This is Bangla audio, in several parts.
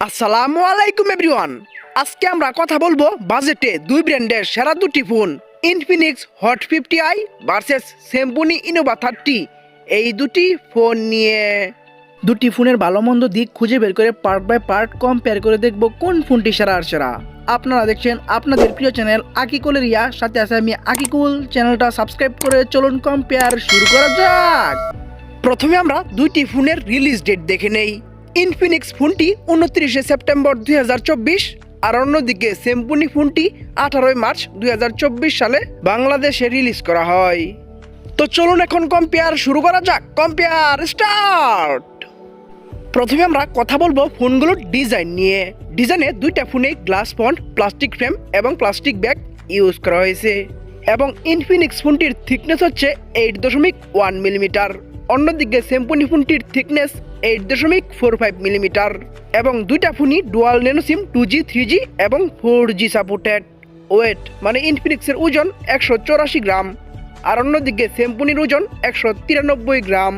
আসসালামু আলাইকুম এভরিওয়ান। আজকে আমরা কথা বলবো বাজেটে দুই ব্র্যান্ডের সেরা দুটি phone, Infinix hot 50i versus Samsung Innova 30। এই দুটি ফোন নিয়ে দুটি ফোনের ভালো মন্দ দিক খুঁজে বের করে পার্ট বাই পার্ট কম্পেয়ার করে দেখব কোন ফোনটি সেরা আর সেরা। আপনারা দেখছেন আপনাদের প্রিয় চ্যানেল আকিকুল রিয়া, সাথে আছে আমি আকিকুল। চ্যানেলটা সাবস্ক্রাইব করে চলুন কম্পেয়ার শুরু করা যাক। প্রথমে আমরা দুইটি ফোনের রিলিজ ডেট দেখে নেই। ইনফিনিক্স ফোনটি 29শে সেপ্টেম্বর 2024, আর অন্যদিকে স্যামসুং ফোনটি 18 মার্চ 2024 সালে বাংলাদেশে রিলিজ করা হয়। তো চলুন এখন কম্পেয়ার শুরু করা যাক। Compare start. প্রথমে আমরা কথা বলবো ফোনগুলোর ডিজাইন নিয়ে। ডিজাইনে দুইটা ফোনে গ্লাস ফন্ট, প্লাস্টিক ফ্রেম এবং প্লাস্টিক ব্যাগ ইউজ করা হয়েছে, এবং ইনফিনিক্স ফোনটির থিকনেস হচ্ছে 8.1 মিলিমিটার। অন্যদিকে স্যামসুং ফোনটির থিকনেস 8.45 মিলিমিটার, এবং দুইটা ফোনই ডুয়াল ন্যানো সিম 2G 3G এবং 4G সাপোর্টেড। ওয়েট মানে ইনফিনিক্সের ওজন 184 গ্রাম, আর অন্যদিকে স্যামসুংয়ের ওজন 193 গ্রাম।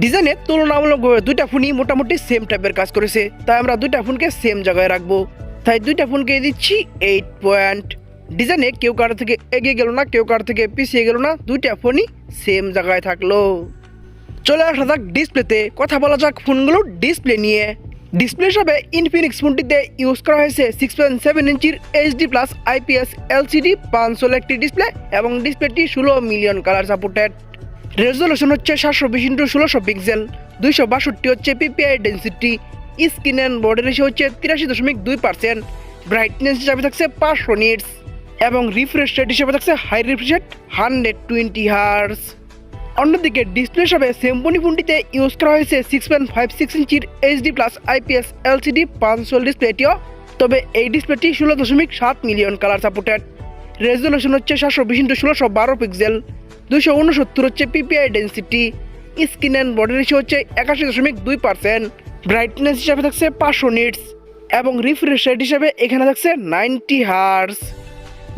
ডিজাইনে তুলনামূলকভাবে দুইটা ফোনই মোটামুটি সেম টাইপের কাজ করেছে, তাই আমরা দুইটা ফোনকে সেম জায়গায় রাখবো। তাই দুইটা ফোনকে দিচ্ছি 8 পয়েন্ট। ডিজাইনে কেউ কারো থেকে এগিয়ে গেল না, কেউ কারো থেকে পিছিয়ে গেল না, দুইটা ফোনই সেম জায়গায় থাকলো। চলে আসা যাক ডিসপ্লেতে। কথা বলা যাক ফোনগুলোর ডিসপ্লে নিয়ে। ডিসপ্লে হিসাবে ইনফিনিক্স ফোনটিতে ইউজ করা হয়েছে 6.7 ইঞ্চির HD+ IPS LCD 500 একটি ডিসপ্লে, এবং ডিসপ্লেটি 16 মিলিয়ন কালার সাপোর্টেড। রেজলিউশন হচ্ছে 720x1600 পিক্সেল, 262 হচ্ছে PPI density. Screen and body ratio হচ্ছে 83.2%। ব্রাইটনেস হিসাবে থাকছে 500 নিটস, এবং রিফ্রেশ রেট হিসাবে থাকছে হাই রিফ্রেশ রেট 120 হার্টজ। অন্যদিকে ডিসপ্লে হিসাবে স্যামসুং ফোনটিতে ইউজ করা হয়েছে 6.56 ইঞ্চির HD+ IPS LCD 500 ডিসপ্লেটিও, তবে এই ডিসপ্লেটি 16.7 মিলিয়ন কালার সাপোর্টেড। রেজলিউশন হচ্ছে 720x1612 পিক্সেল, 269 হচ্ছে PPI density. Screen and body ratio হচ্ছে 81.2%। ব্রাইটনেস হিসাবে থাকছে 500 নিটস, এবং রিফ্রেশ রেট হিসাবে এখানে থাকছে 90 হার্টজ।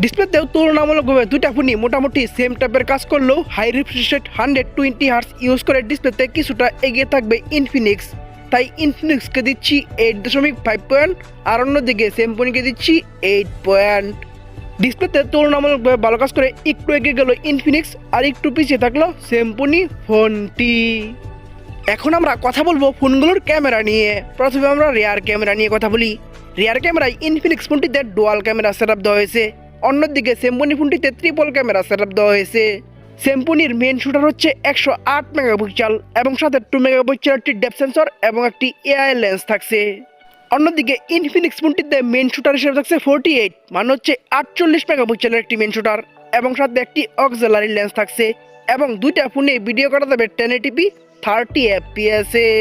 ডিসপ্লেতেও তুলনামূলকভাবে দুইটা ফোনই মোটামুটি সেম টাইপের কাজ করলেও high refresh rate 120 hertz use করে ডিসপ্লেতে কিছুটা এগিয়ে থাকবে ইনফিনিক্স। তাই ইনফিনিক্সকে দিচ্ছি 8.5 পয়েন্ট, আর অন্যদিকে স্যামসুংকে দিচ্ছি 8 পয়েন্ট। ডিসপ্লেতে তুলনামূলকভাবে ভালো কাজ করে একটু এগিয়ে গেল ইনফিনিক্স, আর একটু পিছিয়ে থাকলো স্যামসুং ফোনটি। এখন আমরা কথা বলবো ফোনগুলোর ক্যামেরা নিয়ে। প্রথমে আমরা রিয়ার ক্যামেরা নিয়ে কথা বলি। রিয়ার ক্যামেরায় ইনফিনিক্স ফোনটিতে ডুয়াল ক্যামেরা সেটআপ দেওয়া হয়েছে, অন্যদিকে স্যামসুং ফোনটিতে ট্রিপল ক্যামেরা সেটআপ দেওয়া হয়েছে। স্যামসুংয়ের মেন শুটার হচ্ছে 108 মেগাপিক্সেল, এবং সাথে 2 মেগাপিক্সেল একটি ডেপথ সেন্সর এবং একটি AI লেন্স থাকছে। অন্যদিকে ইনফিনিক্স ফোনটিতে মেন শুটার হিসেবে থাকছে 48, মানে হচ্ছে 48 মেগাপিক্সেলের একটি মেন শুটার, এবং সাথে একটি অক্সিলারি লেন্স থাকছে, এবং দুইটা ফোনে ভিডিও করা যাবে 1080p 30 fps এ।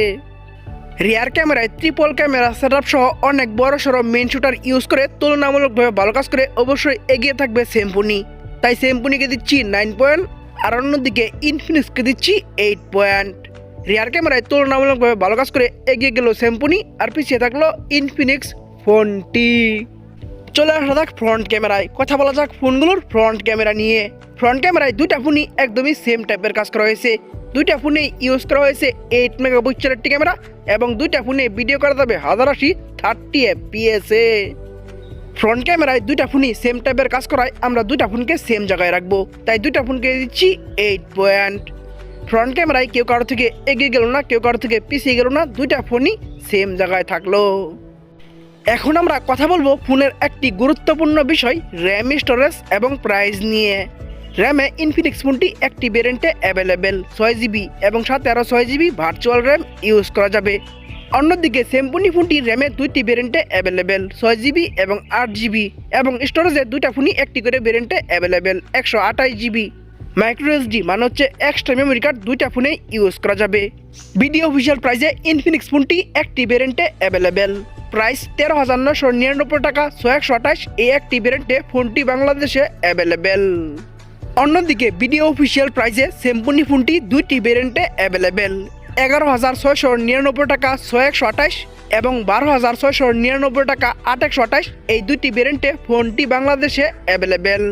রিয়ার ক্যামেরায় ট্রিপল ক্যামেরা সেটআপ সহ অনেক বড় সড়ো মেন শুটার ইউজ করে তুলনামূলকভাবে ভালো কাজ করে অবশ্যই এগিয়ে থাকবে স্যামসুং। তাই স্যামসুংকে দিচ্ছি 9 পয়েন্ট, আর অন্যদিকে ইনফিনিক্সকে দিচ্ছি 8 পয়েন্ট। রিয়ার ক্যামেরায় তুলনামূলকভাবে ভালো কাজ করে এগিয়ে গেল স্যামসুং, আর পিছিয়ে থাকলো ইনফিনিক্স ফোনটি। চলে আসা যাক ফ্রন্ট ক্যামেরায়। কথা বলা যাক ফোনগুলোর ফ্রন্ট ক্যামেরা নিয়ে। ফ্রন্ট ক্যামেরায় দুইটা ফোনই একদমই সেম টাইপের কাজ করা হয়েছে। দুইটা ফোনে ইউজ করা হয়েছে 8 মেগাপিক্সেলের একটি ক্যামেরা, এবং দুইটা ফোনে ভিডিও করা যাবে 1080 30 fps এ। ফ্রন্ট ক্যামেরায় দুইটা ফোনই সেম টাইপের কাজ করায় আমরা দুইটা ফোনকে সেম জায়গায় রাখবো, তাই দুইটা ফোনকে দিচ্ছি 8 পয়েন্ট। ফ্রন্ট ক্যামেরায় কেউ কারো থেকে এগিয়ে গেল না, কেউ কারো থেকে পিছিয়ে গেল না, দুইটা ফোনই সেম জায়গায় থাকলো। এখন আমরা কথা বলবো ফোনের একটি গুরুত্বপূর্ণ বিষয়, র্যাম, স্টোরেজ এবং প্রাইস নিয়ে। র্যামে ইনফিনিক্স ফোনটি একটি ভেরিয়েন্টে অ্যাভেলেবেল 6GB, এবং সাথে আরও 6GB ভার্চুয়াল র্যাম ইউজ করা যাবে। অন্যদিকে স্যামসুং ফোনটি র্যামে দুইটি ভেরিয়েন্টে অ্যাভেলেবেল 6GB এবং 8GB, এবং স্টোরেজে দুইটা ফোনই একটি করে ভেরিয়েন্টে অ্যাভেলেবেল 128GB। মাইক্রো SD মানে হচ্ছে এক্সট্রা মেমোরি কার্ড দুইটা ফোনে ইউজ করা যাবে। ভিডিও অফিসিয়াল প্রাইসে ইনফিনিক্স ফোনটি একটি ভেরিয়েন্টে অ্যাভেলেবেল। প্রাইস 13,999 টাকা 6128। এই একটি ভেরিয়েন্টে ফোনটি বাংলাদেশে অ্যাভেলেবেল। অন্যদিকে ভিডিও অফিসিয়াল প্রাইসে স্যামসুং ফোনটি দুইটি ভেরিয়েন্টে অ্যাভেলেবেল। 11,699 টাকা 6128 এবং 12,699 টাকা 8128। এই দুইটি ভেরিয়েন্টে ফোনটি বাংলাদেশে অ্যাভেলেবেল।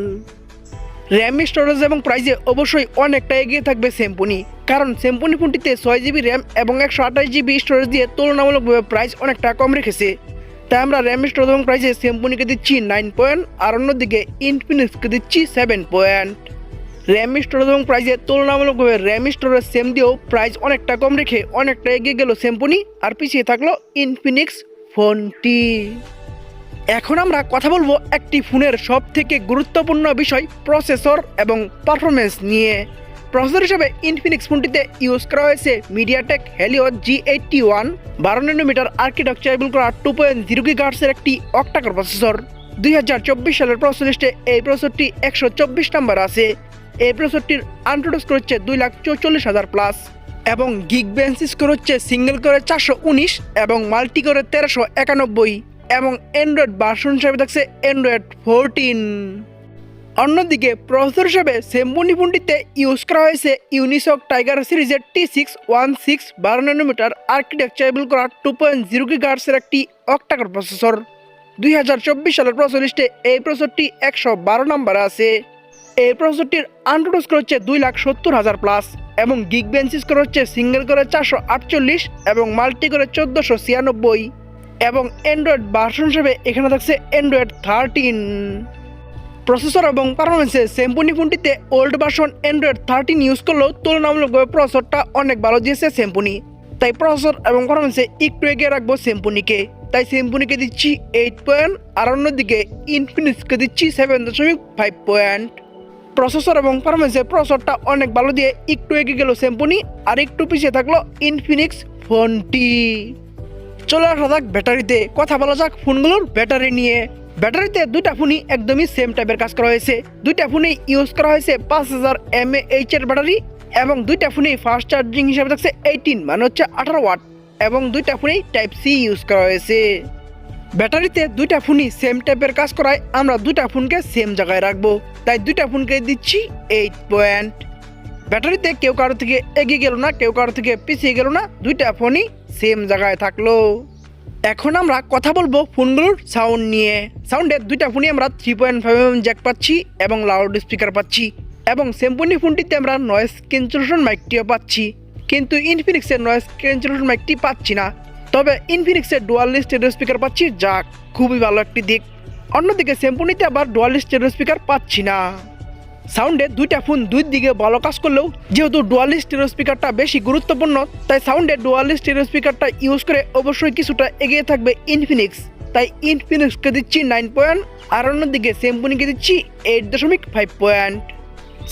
র্যাম, স্টোরেজ এবং প্রাইসে অবশ্যই অনেকটা এগিয়ে থাকবে স্যামসুনি, কারণ স্যামসুনি ফোনটিতে 6GB র্যাম এবং 128GB স্টোরেজ দিয়ে তুলনামূলকভাবে প্রাইস অনেকটা কম রেখেছে। তাই আমরা র্যাম, স্টোরেজ এবং প্রাইসে স্যামসুনিকে দিচ্ছি 9 পয়েন্ট, আর অন্যদিকে ইনফিনিক্সকে দিচ্ছি 7 পয়েন্ট। র্যাম, স্টোরেজ এবং প্রাইসে তুলনামূলকভাবে র্যাম, স্টোরেজ সেম দিয়েও প্রাইস অনেকটা কম রেখে অনেকটা এগিয়ে গেল স্যামসুনি, আর পিছিয়ে থাকলো ইনফিনিক্স ফোনটি। এখন আমরা কথা বলবো একটি ফোনের সব থেকে গুরুত্বপূর্ণ বিষয় প্রসেসর এবং পারফরমেন্স নিয়ে। প্রসেসর হিসেবে ইনফিনিক্স ফোনটিতে ইউজ করা হয়েছে মিডিয়াটেক হেলিও G81 12 ন্যানোমিটার আর্কিটেকচারেবল করা 2.0 GHz একটি অক্টাকোর প্রসেসর। 2024 সালের প্রসেসর লিস্টে এই প্রসেসরটি 124 নম্বর আছে। এই প্রসেসরটির আনটোটাল স্কোর হচ্ছে 2,44,000 প্লাস এবং গিগবেঞ্চ স্কোর হচ্ছে সিঙ্গেল করে 419 এবং মাল্টি করে 1391 এবং অ্যান্ড্রয়েড ভার্সন হিসাবে থাকছে অ্যান্ড্রয়েড 14। অন্যদিকে প্রসেসর হিসেবে স্যামসুনি ফোনটিতে ইউজ করা হয়েছে ইউনিসক টাইগার সিরিজের T616 12 ন্যানোমিটার আর্কিটেকচারেবল করা 2.0 GHz একটি অক্টাকোর প্রসেসর। 2024 সালের প্রসেসর লিস্টে এই প্রসেসরটি 112 নম্বরে আছে। এই প্রসেসরটির আনটোটাল স্কোর হচ্ছে 2,70,000 প্লাস এবং গিগবেঞ্চ স্কোর হচ্ছে সিঙ্গেল করে 448 এবং মাল্টি করে 1496 এবং অ্যান্ড্রয়েড ভার্সন হিসেবে এখানে থাকছে অ্যান্ড্রয়েড 13। প্রসেসর এবং পারফরমেন্সে স্যামসুনি ফোনটিতে ওল্ড ভার্সন অ্যান্ড্রয়েড 13 ইউজ করলেও তুলনামূলকভাবে প্রসেসরটা অনেক ভালো দিয়েছে স্যামসুনি। তাই প্রসেসর এবং পারফরমেন্সে একটু এগিয়ে রাখবো স্যামসুনিকে। তাই স্যামসুনিকে দিচ্ছি 8 পয়েন্ট, আর অন্যদিকে ইনফিনিক্সকে দিচ্ছি 7.5 পয়েন্ট। প্রসেসর এবং পারফরমেন্সে প্রসেসরটা অনেক ভালো দিয়ে একটু এগিয়ে গেল স্যামসুনি, আর একটু পিছিয়ে থাকলো ইনফিনিক্স ফোনটি। চলে আসা যাক ব্যাটারিতে। কথা বলা যাক ফোনগুলোর ব্যাটারি নিয়ে। ব্যাটারিতে দুইটা ফোনই একদমই সেম টাইপের কাজ করা হয়েছে। দুইটা ফোনেই ইউজ করা হয়েছে 5000 mAh এর ব্যাটারি এবং দুইটা ফোনেই ফাস্ট চার্জিং হিসাবে থাকছে 18 মানে হচ্ছে 18 ওয়াট এবং দুইটা ফোনেই টাইপ সি ইউজ করা হয়েছে। ব্যাটারিতে দুইটা ফোনই সেম টাইপের কাজ করায় আমরা দুইটা ফোনকে সেম জায়গায় রাখবো। তাই দুইটা ফোনকে দিচ্ছি 8 পয়েন্ট। ব্যাটারিতে কেউ কারো থেকে এগিয়ে গেল না, কেউ কারো থেকে পিছিয়ে গেল না, দুইটা ফোনই সেম জায়গায় থাকলো। এখন আমরা কথা বলবো ফোনগুলোর সাউন্ড নিয়ে। সাউন্ডের দুইটা ফোনই আমরা 3.5mm জ্যাক পাচ্ছি এবং লাউড স্পিকার পাচ্ছি এবং স্যামসুনি ফোনটিতে আমরা নয়েজ ক্যান্সেলেশন মাইকটিও পাচ্ছি, কিন্তু ইনফিনিক্সের নয়েজ ক্যান্সেলেশন মাইকটি পাচ্ছি না। তবে ইনফিনিক্সের ডুয়াল স্টেরিও স্পিকার পাচ্ছি, যা খুবই ভালো একটি দিক। অন্যদিকে স্যামসুনিতে আবার ডুয়াল স্টেরিও স্পিকার পাচ্ছি না। সাউন্ডে দুইটা ফোন দুই দিকে ভালো কাজ করলেও যেহেতু ডুয়াল স্টেরিও স্পিকারটা বেশি গুরুত্বপূর্ণ, তাই সাউন্ডে ডুয়াল স্টেরিও স্পিকারটা ইউজ করে অবশ্যই কিছুটা এগিয়ে থাকবে ইনফিনিক্স। তাই ইনফিনিক্সকে দিচ্ছি 9 পয়েন্ট, আর অন্যদিকে স্যামসুনিকে দিচ্ছি 8.5 পয়েন্ট।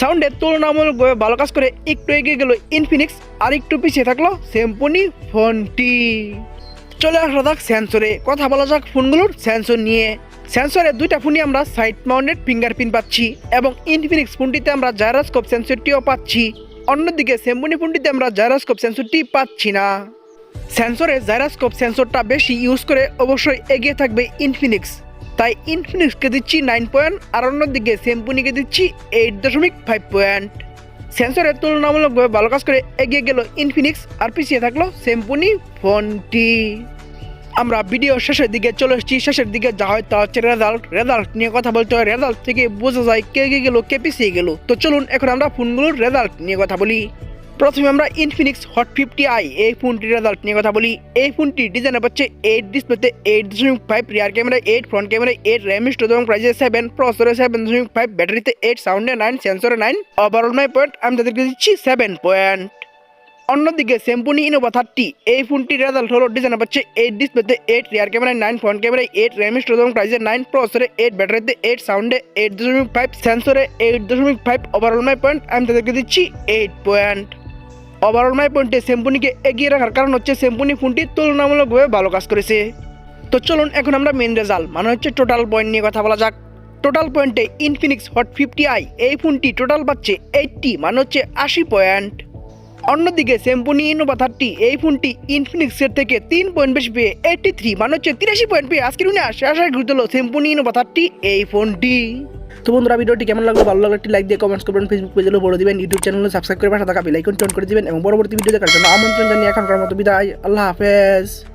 সাউন্ডে তুলনামূলকভাবে ভালো কাজ করে একটু এগিয়ে গেল ইনফিনিক্স, আর একটু পিছিয়ে থাকলো স্যামসুনি ফোনটি। চলে আসা যাক সেন্সরে। কথা বলা যাক ফোনগুলোর সেন্সর নিয়ে। সেন্সরের দুইটা ফোনই আমরা সাইড মাউন্টেড ফিঙ্গারপ্রিন্ট পাচ্ছি এবং ইনফিনিক্স ফোনটিতে আমরা জাইরোস্কোপ সেন্সরটিও পাচ্ছি। অন্যদিকে স্যামসুনি ফোনটিতে আমরা জাইরোস্কোপ সেন্সরটি পাচ্ছি না। সেন্সরে জাইরোস্কোপ সেন্সরটা বেশি ইউজ করে অবশ্যই এগিয়ে থাকবে ইনফিনিক্স। তাই ইনফিনিক্সকে দিচ্ছি 9 পয়েন্ট, আর অন্যদিকে স্যামসুনিকে দিচ্ছি 8.5 পয়েন্ট। সেন্সরের তুলনামূলকভাবে ভালো কাজ করে এগিয়ে গেল ইনফিনিক্স, আর পিছিয়ে থাকলো স্যামসুনি ফোনটি। আমরা ভিডিও শেষের দিকে চলে এসেছি। শেষের দিকে যা হয় তা হচ্ছে রেজাল্ট নিয়ে কথা বলতে হয়। রেজাল্ট থেকে বোঝা যায় কে এগিয়ে গেল কে পিছিয়ে গেল। তো চলুন এখন আমরা ফোনগুলোর রেজাল্ট নিয়ে কথা বলি। প্রথমে আমরা ইনফিনিক্স হট 50i এই ফোনটির রেজাল্ট নিয়ে কথা বলি। এই ফোনটি ডিজাইন পাচ্ছে 8, ডিসপ্লেতে 8.5, rear camera 8, front camera 8, RAM storage এবং প্রাইসে 7, প্রসেসরে 7.5, ব্যাটারিতে 8, সাউন্ডে 9, সেন্সরে 9, ওভারঅল 9 পয়েন্ট। আমি তাদেরকে দিচ্ছি 7 পয়েন্ট। অন্যদিকে স্যামসুনি ইনোভা 30 এই ফোনটির রেজাল্ট হলো ডিজাইন পাচ্ছে 8, ডিসপ্লেতে 8, রিয়ার ক্যামেরায় 9, ফ্রন্ট ক্যামেরায় 8, র্যাম স্টোরেজ এবং প্রাইসে 9, প্রসেসরে 8, ব্যাটারিতে 8, সাউন্ডে 8.5, সেন্সরে 8.5, ওভারঅল 9 পয়েন্ট। আমি তাদেরকে দিচ্ছি 8 পয়েন্ট। ওভারঅল 9 পয়েন্টে স্যামসুনিকে এগিয়ে রাখার কারণ হচ্ছে স্যামসুনি ফোনটি তুলনামূলকভাবে ভালো কাজ করেছে। তো চলুন এখন আমরা মেন রেজাল্ট মানে হচ্ছে টোটাল পয়েন্ট নিয়ে কথা বলা যাক। টোটাল পয়েন্টে ইনফিনিক্স হট 50i এই ফোনটি টোটাল পাচ্ছে 80 মানে হচ্ছে 80 পয়েন্ট। অন্যদিকে স্যামসুনি ইনোভা 30 এই ফোনটি ইনফিনিক্সের থেকে 3 পয়েন্ট বেশি পেয়ে 83 মানে হচ্ছে 83 পয়েন্ট পেয়ে আজকের দিনে শেষ ঘুরতে হলো স্যামসুনি ইনোভা 30 এই ফোনটি। তো বন্ধুরা ভিডিওটি কেমন লাগলো, ভালো লাগলে একটি লাইক দিয়ে কমেন্টস করবেন, ফেসবুক পেজে ফলো দিবেন, ইউটিউব চ্যানেলে সাবস্ক্রাইব করে পাশে থাকা বেল আইকনটি অন করে দিবেন এবং পরবর্তী ভিডিও দেখার জন্য আমন্ত্রণ জানিয়ে এখনকার মতো বিদায়। আল্লাহ হাফেজ।